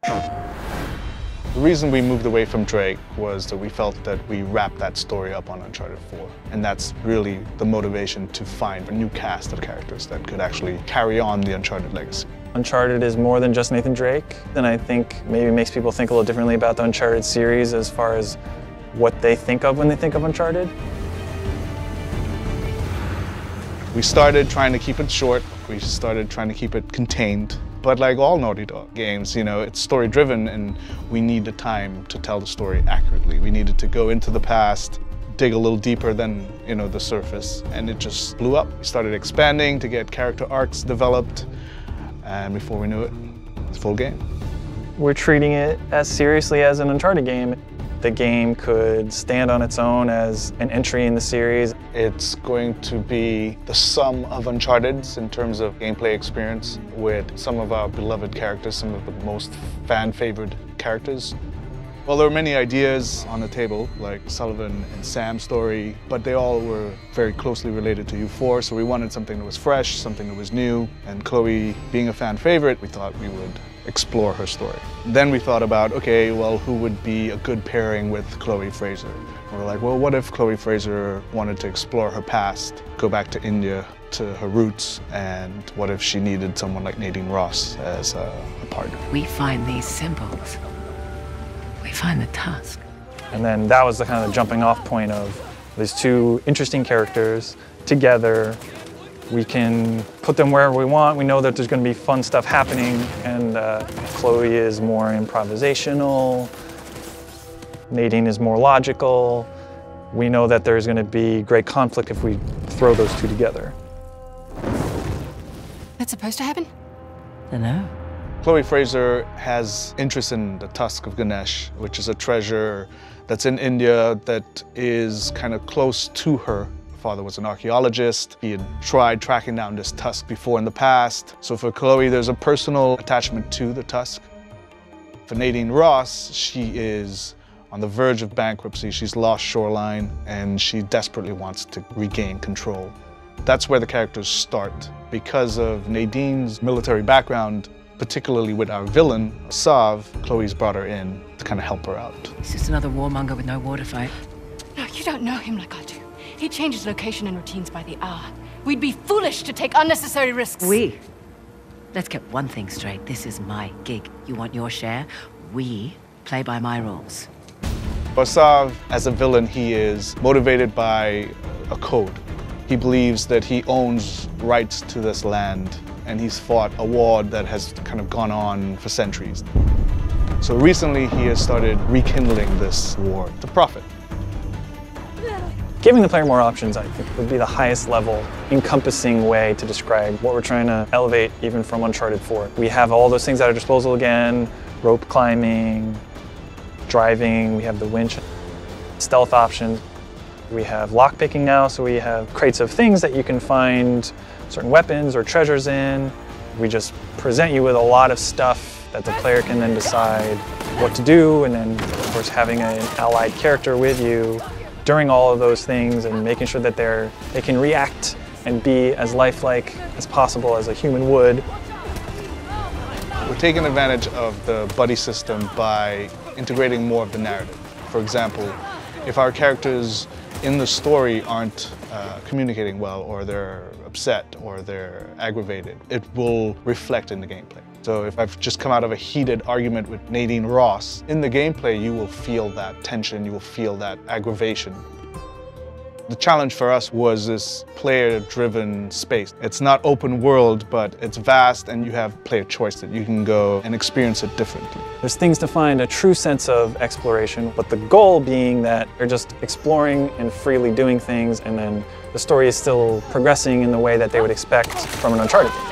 The reason we moved away from Drake was that we felt that we wrapped that story up on Uncharted 4. And that's really the motivation to find a new cast of characters that could actually carry on the Uncharted legacy. Uncharted is more than just Nathan Drake, and I think maybe makes people think a little differently about the Uncharted series as far as what they think of when they think of Uncharted. We started trying to keep it short. We started trying to keep it contained. But like all Naughty Dog games, you know, it's story-driven and we need the time to tell the story accurately. We needed to go into the past, dig a little deeper than, you know, the surface, and it just blew up. We started expanding to get character arcs developed, and before we knew it, it's a full game. We're treating it as seriously as an Uncharted game. The game could stand on its own as an entry in the series. It's going to be the sum of Uncharted's in terms of gameplay experience with some of our beloved characters, some of the most fan-favored characters. Well, there were many ideas on the table, like Sullivan and Sam's story, but they all were very closely related to U4, so we wanted something that was fresh, something that was new, and Chloe, being a fan favorite, we thought we would explore her story. Then we thought about, okay, well, who would be a good pairing with Chloe Fraser? And we're like, well, what if Chloe Fraser wanted to explore her past, go back to India, to her roots, and what if she needed someone like Nadine Ross as a partner? We find these symbols. We find the tusk. And then that was the kind of jumping off point of these two interesting characters together. We can put them wherever we want. We know that there's going to be fun stuff happening, and Chloe is more improvisational. Nadine is more logical. We know that there's going to be great conflict if we throw those two together. That's supposed to happen? I know. Chloe Fraser has interest in the tusk of Ganesh, which is a treasure that's in India that is kind of close to her. Her father was an archaeologist. He had tried tracking down this tusk before in the past. So for Chloe, there's a personal attachment to the tusk. For Nadine Ross, she is on the verge of bankruptcy. She's lost Shoreline, and she desperately wants to regain control. That's where the characters start. Because of Nadine's military background, particularly with our villain, Sav, Chloe's brought her in to kind of help her out. He's just another warmonger with no war to fight. No, you don't know him like I do. He changes location and routines by the hour. We'd be foolish to take unnecessary risks. Let's get one thing straight. This is my gig. You want your share? We play by my rules. For Sav, as a villain, he is motivated by a code. He believes that he owns rights to this land, and he's fought a war that has kind of gone on for centuries. So recently he has started rekindling this war to profit. Giving the player more options, I think, would be the highest level, encompassing way to describe what we're trying to elevate even from Uncharted 4. We have all those things at our disposal again, rope climbing, driving, we have the winch, stealth options. We have lockpicking now, so we have crates of things that you can find certain weapons or treasures in. We just present you with a lot of stuff that the player can then decide what to do, and then of course having an allied character with you during all of those things and making sure that they can react and be as lifelike as possible as a human would. We're taking advantage of the buddy system by integrating more of the narrative. For example, if our characters in the story aren't communicating well, or they're upset, or they're aggravated, it will reflect in the gameplay. So if I've just come out of a heated argument with Nadine Ross, in the gameplay you will feel that tension, you will feel that aggravation. The challenge for us was this player-driven space. It's not open world, but it's vast, and you have player choice that you can go and experience it differently. There's things to find a true sense of exploration, but the goal being that you're just exploring and freely doing things, and then the story is still progressing in the way that they would expect from an Uncharted game.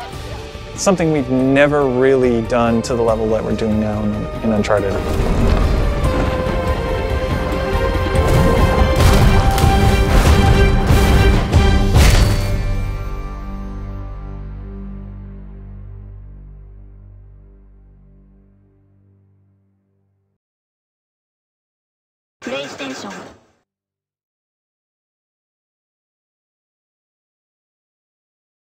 It's something we've never really done to the level that we're doing now in Uncharted. PlayStation